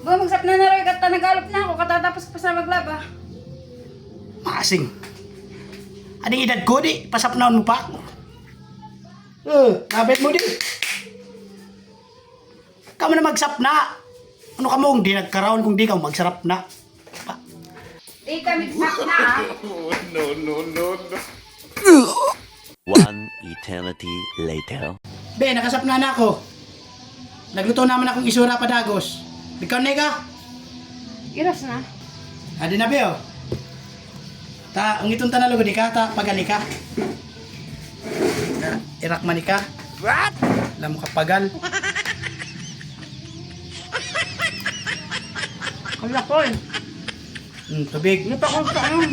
Bumagsap na naroy kata nagalop na ako katatapos pa sa maglaba. Masing. Aning edad ko di, pasapnaon mo pa. Kabit mo di. Kamu na magsapna. Ano ka mo, di nagkaraon kung di ka magsarap na. Di kami sak na ah. One eternity later. Be, nakasapna na ako. Nagluto naman akong isura pa dagos. Ikaw na ka? Iras na. Adi na be oh. Ang itong tanalo di ka, pagali ka. Irak man ka. What? Alam mo kapagal. Kala ko eh. Tubig. Luto ko sa ano.